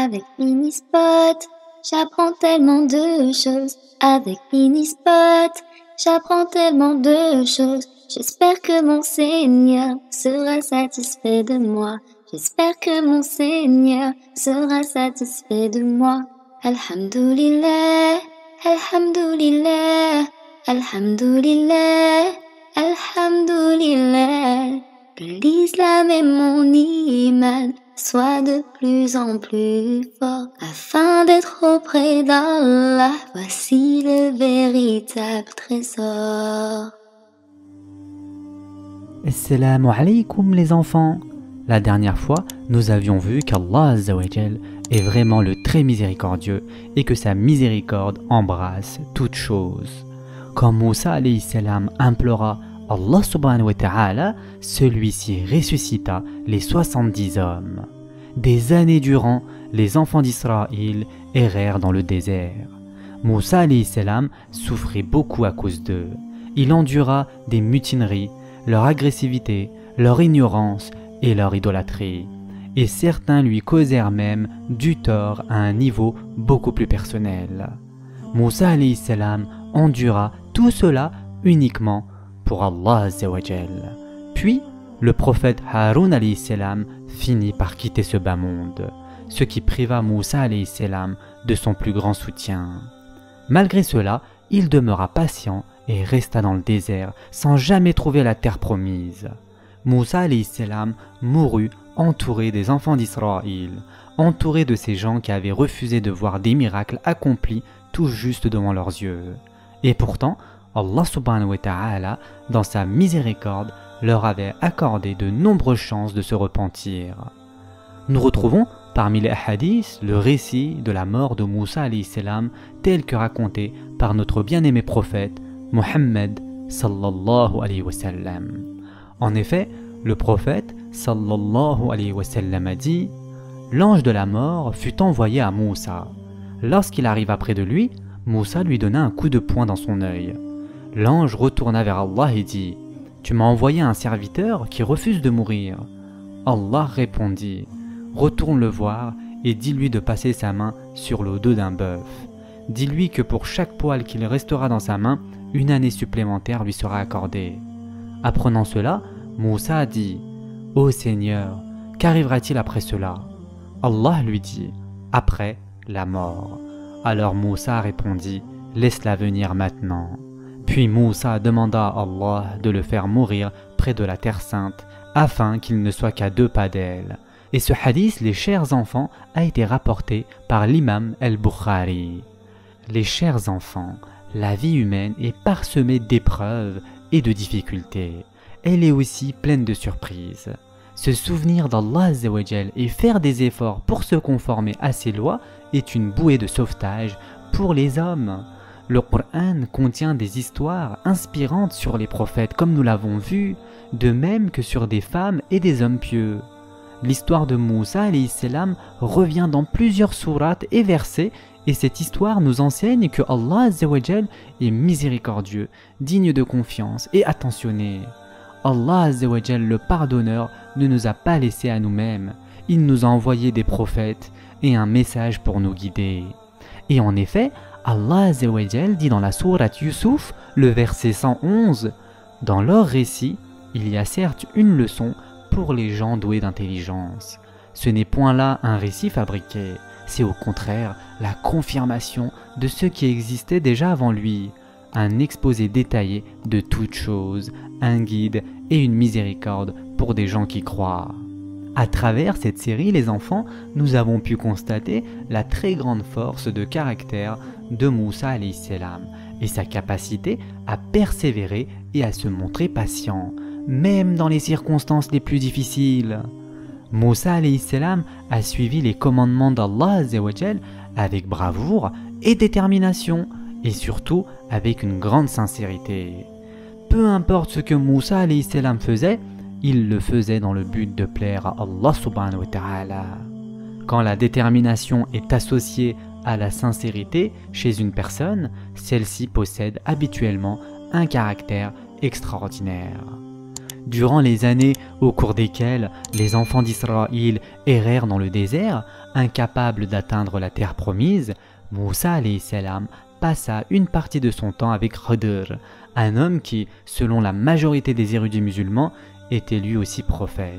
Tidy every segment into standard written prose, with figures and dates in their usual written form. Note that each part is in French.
Avec Minispot, j'apprends tellement de choses. Avec Minispot, j'apprends tellement de choses. J'espère que mon Seigneur sera satisfait de moi. J'espère que mon Seigneur sera satisfait de moi. Alhamdulillah, Alhamdulillah, Alhamdulillah, Alhamdulillah. Que l'islam et mon iman soient de plus en plus forts afin d'être auprès d'Allah. Voici le véritable trésor. Assalamu alaikum les enfants. La dernière fois, nous avions vu qu'Allah Azza wa Jal est vraiment le très miséricordieux et que sa miséricorde embrasse toutes choses. Quand Moussa alayhi salam implora Allah subhanahu wa ta'ala, celui-ci ressuscita les 70 hommes. Des années durant, les enfants d'Israël errèrent dans le désert. Moussa alayhi salam souffrit beaucoup à cause d'eux. Il endura des mutineries, leur agressivité, leur ignorance et leur idolâtrie. Et certains lui causèrent même du tort à un niveau beaucoup plus personnel. Moussa alayhi salam endura tout cela uniquement pour Allah Azza wa Jal. Puis, le prophète Haroun alayhi salam finit par quitter ce bas monde, ce qui priva Moussa alayhi salam de son plus grand soutien. Malgré cela, il demeura patient et resta dans le désert sans jamais trouver la terre promise. Moussa alayhi salam mourut entouré des enfants d'Israël, entouré de ces gens qui avaient refusé de voir des miracles accomplis tout juste devant leurs yeux. Et pourtant, Allah subhanahu wa ta'ala, dans sa miséricorde, leur avait accordé de nombreuses chances de se repentir. Nous retrouvons parmi les hadiths le récit de la mort de Moussa alayhi salam tel que raconté par notre bien-aimé prophète Muhammad sallallahu alayhi wa sallam. En effet, le prophète sallallahu alayhi wa sallam a dit « L'ange de la mort fut envoyé à Moussa. Lorsqu'il arriva près de lui, Moussa lui donna un coup de poing dans son œil. L'ange retourna vers Allah et dit « Tu m'as envoyé un serviteur qui refuse de mourir. » Allah répondit « Retourne le voir et dis-lui de passer sa main sur le dos d'un bœuf. Dis-lui que pour chaque poil qu'il restera dans sa main, une année supplémentaire lui sera accordée. » Apprenant cela, Moussa a dit « Ô Seigneur, qu'arrivera-t-il après cela ?» Allah lui dit « Après la mort. » Alors Moussa répondit « Laisse-la venir maintenant. » Puis Moussa demanda à Allah de le faire mourir près de la terre sainte afin qu'il ne soit qu'à 2 pas d'elle. Et ce hadith, les chers enfants, a été rapporté par l'imam al-Bukhari. Les chers enfants, la vie humaine est parsemée d'épreuves et de difficultés. Elle est aussi pleine de surprises. Se souvenir d'Allah Azza wa Jal et faire des efforts pour se conformer à ses lois est une bouée de sauvetage pour les hommes. Le Coran contient des histoires inspirantes sur les prophètes comme nous l'avons vu, de même que sur des femmes et des hommes pieux. L'histoire de Moussa alayhi salam revient dans plusieurs sourates et versets et cette histoire nous enseigne que Allah Azza wa Jal est miséricordieux, digne de confiance et attentionné. Allah Azza wa Jal, le pardonneur, ne nous a pas laissés à nous-mêmes. Il nous a envoyé des prophètes et un message pour nous guider. Et en effet, Allah Azza wa Jal dit dans la sourate Yusuf, le verset 111, « Dans leur récit, il y a certes une leçon pour les gens doués d'intelligence. Ce n'est point là un récit fabriqué, c'est au contraire la confirmation de ce qui existait déjà avant lui, un exposé détaillé de toutes choses, un guide et une miséricorde pour des gens qui croient. » À travers cette série, les enfants, nous avons pu constater la très grande force de caractère de Moussa alayhi salam et sa capacité à persévérer et à se montrer patient, même dans les circonstances les plus difficiles. Moussa alayhi salam a suivi les commandements d'Allah Azza wa Jal avec bravoure et détermination, et surtout avec une grande sincérité. Peu importe ce que Moussa alayhi salam faisait, il le faisait dans le but de plaire à Allah subhanahu wa ta'ala. Quand la détermination est associée à la sincérité chez une personne, celle-ci possède habituellement un caractère extraordinaire. Durant les années au cours desquelles les enfants d'Israël errèrent dans le désert, incapables d'atteindre la terre promise, Moussa alayhi salam passa une partie de son temps avec Khidr, un homme qui, selon la majorité des érudits musulmans, était lui aussi prophète.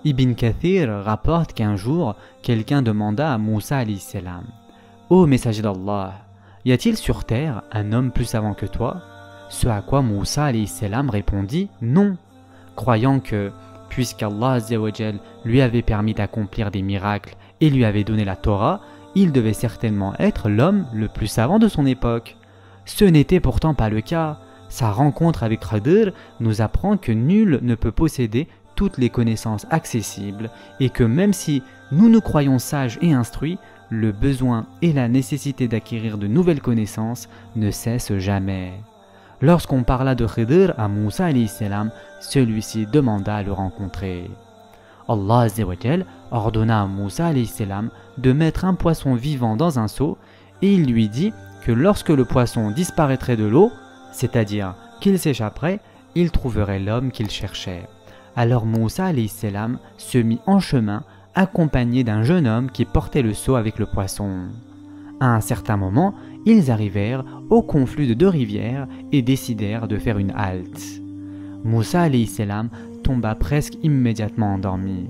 Ibn Kathir rapporte qu'un jour, quelqu'un demanda à Moussa alayhi salam: « Ô messager d'Allah, y a-t-il sur terre un homme plus savant que toi ?» Ce à quoi Moussa alayhi salam répondit « Non », croyant que, puisqu'Allah Azza wa Jal lui avait permis d'accomplir des miracles et lui avait donné la Torah, il devait certainement être l'homme le plus savant de son époque. Ce n'était pourtant pas le cas. Sa rencontre avec Khidr nous apprend que nul ne peut posséder toutes les connaissances accessibles et que même si nous nous croyons sages et instruits, le besoin et la nécessité d'acquérir de nouvelles connaissances ne cessent jamais. Lorsqu'on parla de Khidr à Moussa alayhi salam, celui-ci demanda à le rencontrer. Allah Azza wa Jal ordonna à Moussa alayhi salam de mettre un poisson vivant dans un seau et il lui dit que lorsque le poisson disparaîtrait de l'eau, c'est-à-dire qu'il s'échapperait, il trouverait l'homme qu'il cherchait. Alors Moussa alayhi salam se mit en chemin accompagné d'un jeune homme qui portait le seau avec le poisson. À un certain moment, ils arrivèrent au confluent de deux rivières et décidèrent de faire une halte. Moussa alayhi salam tomba presque immédiatement endormi.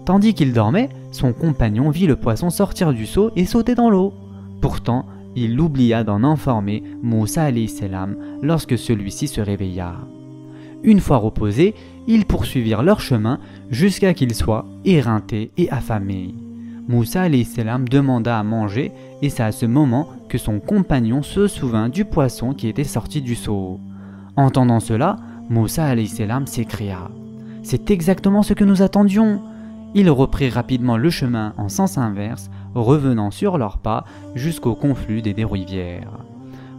Tandis qu'il dormait, son compagnon vit le poisson sortir du seau et sauter dans l'eau. Pourtant, il oublia d'en informer Moussa alayhi salam lorsque celui-ci se réveilla. Une fois reposés, ils poursuivirent leur chemin jusqu'à qu'ils soient éreintés et affamés. Moussa alayhi salam demanda à manger et c'est à ce moment que son compagnon se souvint du poisson qui était sorti du seau. Entendant cela, Moussa alayhi salam s'écria: « C'est exactement ce que nous attendions !» Ils reprirent rapidement le chemin en sens inverse, revenant sur leurs pas jusqu'au confluent des deux rivières.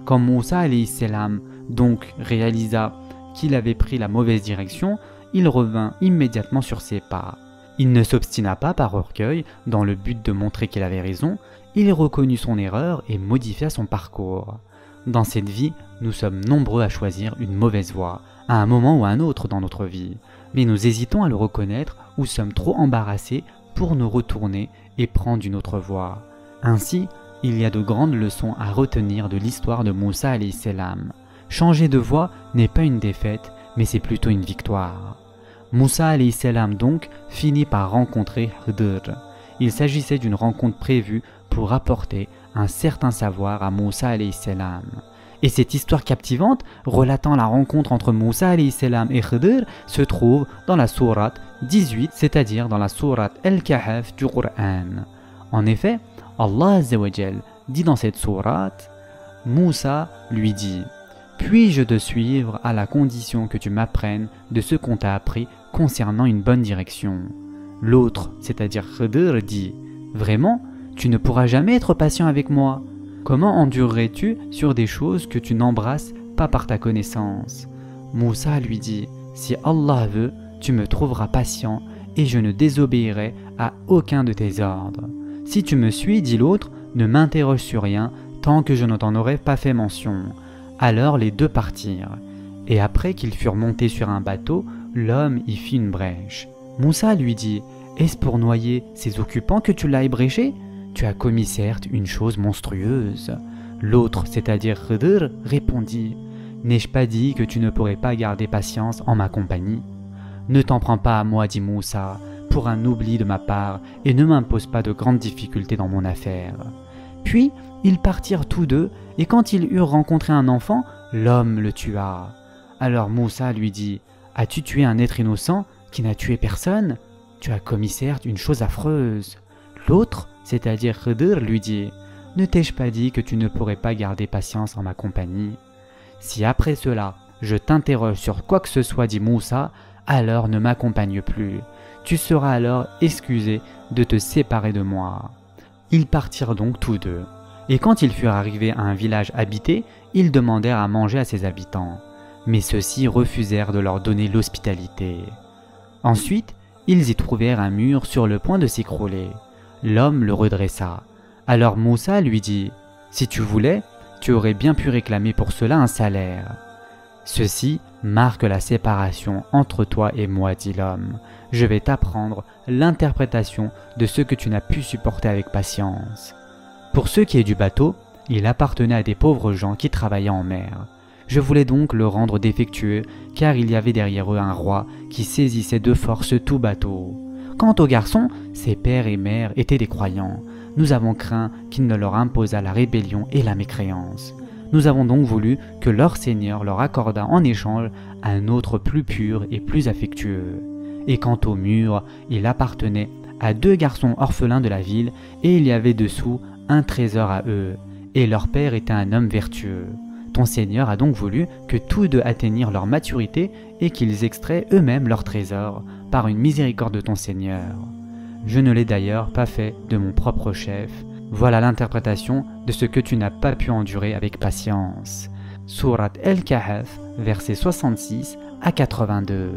Quand Moussa alayhi salam donc réalisa qu'il avait pris la mauvaise direction, il revint immédiatement sur ses pas. Il ne s'obstina pas par orgueil dans le but de montrer qu'il avait raison, il reconnut son erreur et modifia son parcours. Dans cette vie, nous sommes nombreux à choisir une mauvaise voie, à un moment ou à un autre dans notre vie, mais nous hésitons à le reconnaître ou sommes trop embarrassés pour nous retourner et prendre une autre voie. Ainsi, il y a de grandes leçons à retenir de l'histoire de Moussa alayhi salam. Changer de voie n'est pas une défaite, mais c'est plutôt une victoire. Moussa alayhi salam donc finit par rencontrer Khidr. Il s'agissait d'une rencontre prévue pour apporter un certain savoir à Moussa alayhi salam. Et cette histoire captivante relatant la rencontre entre Moussa alayhi salam et Khidr se trouve dans la sourate 18, c'est-à-dire dans la sourate Al-Kahf du Coran. En effet, Allah Azza wa Jal dit dans cette sourate: Moussa lui dit: « Puis-je te suivre à la condition que tu m'apprennes de ce qu'on t'a appris concernant une bonne direction ?» L'autre, c'est-à-dire Khidr, dit: « Vraiment, tu ne pourras jamais être patient avec moi. Comment endurerais-tu sur des choses que tu n'embrasses pas par ta connaissance ?» Moussa lui dit: « Si Allah veut, tu me trouveras patient et je ne désobéirai à aucun de tes ordres. Si tu me suis, dit l'autre, ne m'interroge sur rien tant que je ne t'en aurai pas fait mention. » Alors les deux partirent, et après qu'ils furent montés sur un bateau, l'homme y fit une brèche. Moussa lui dit: « Est-ce pour noyer ses occupants que tu l'as ébréché ? Tu as commis certes une chose monstrueuse. » L'autre, c'est-à-dire Khidr, répondit: « N'ai-je pas dit que tu ne pourrais pas garder patience en ma compagnie ? Ne t'en prends pas à moi, dit Moussa, pour un oubli de ma part, et ne m'impose pas de grandes difficultés dans mon affaire. » Puis, ils partirent tous deux, et quand ils eurent rencontré un enfant, l'homme le tua. Alors Moussa lui dit: « As-tu tué un être innocent qui n'a tué personne ? Tu as commis certes une chose affreuse. » L'autre, c'est-à-dire Khidr, lui dit: « Ne t'ai-je pas dit que tu ne pourrais pas garder patience en ma compagnie ? Si après cela, je t'interroge sur quoi que ce soit, dit Moussa, alors ne m'accompagne plus. Tu seras alors excusé de te séparer de moi. » Ils partirent donc tous deux. Et quand ils furent arrivés à un village habité, ils demandèrent à manger à ses habitants. Mais ceux-ci refusèrent de leur donner l'hospitalité. Ensuite, ils y trouvèrent un mur sur le point de s'écrouler. L'homme le redressa. Alors Moussa lui dit: « Si tu voulais, tu aurais bien pu réclamer pour cela un salaire. » Ceci marque la séparation entre toi et moi, dit l'homme. Je vais t'apprendre l'interprétation de ce que tu n'as pu supporter avec patience. Pour ce qui est du bateau, il appartenait à des pauvres gens qui travaillaient en mer. Je voulais donc le rendre défectueux, car il y avait derrière eux un roi qui saisissait de force tout bateau. Quant aux garçons, ses pères et mères étaient des croyants. Nous avons craint qu'il ne leur imposât la rébellion et la mécréance. Nous avons donc voulu que leur Seigneur leur accordât en échange un autre plus pur et plus affectueux. Et quant au mur, il appartenait à 2 garçons orphelins de la ville, et il y avait dessous un trésor à eux, et leur père était un homme vertueux. Ton Seigneur a donc voulu que tous deux atteignirent leur maturité et qu'ils extraient eux-mêmes leur trésor par une miséricorde de ton Seigneur. Je ne l'ai d'ailleurs pas fait de mon propre chef. Voilà l'interprétation de ce que tu n'as pas pu endurer avec patience. Surat Al-Kahf, versets 66 à 82.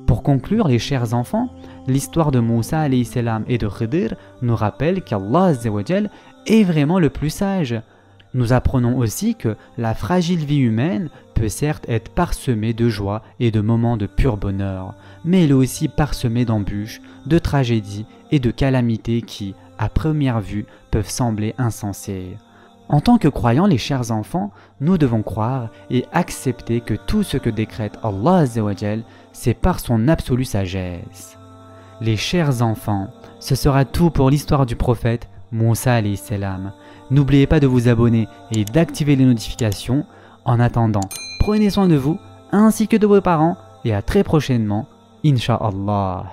Pour conclure, les chers enfants, l'histoire de Moussa alayhi salam et de Khidir nous rappelle qu'Allah Azza wa Jal est vraiment le plus sage. Nous apprenons aussi que la fragile vie humaine peut certes être parsemée de joie et de moments de pur bonheur, mais elle est aussi parsemée d'embûches, de tragédies et de calamités qui, à première vue, peuvent sembler insensées. En tant que croyants, les chers enfants, nous devons croire et accepter que tout ce que décrète Allah Azza wa Jal, c'est par son absolue sagesse. Les chers enfants, ce sera tout pour l'histoire du prophète Moussa alayhi salam. N'oubliez pas de vous abonner et d'activer les notifications. En attendant, prenez soin de vous ainsi que de vos parents et à très prochainement, Inch'Allah.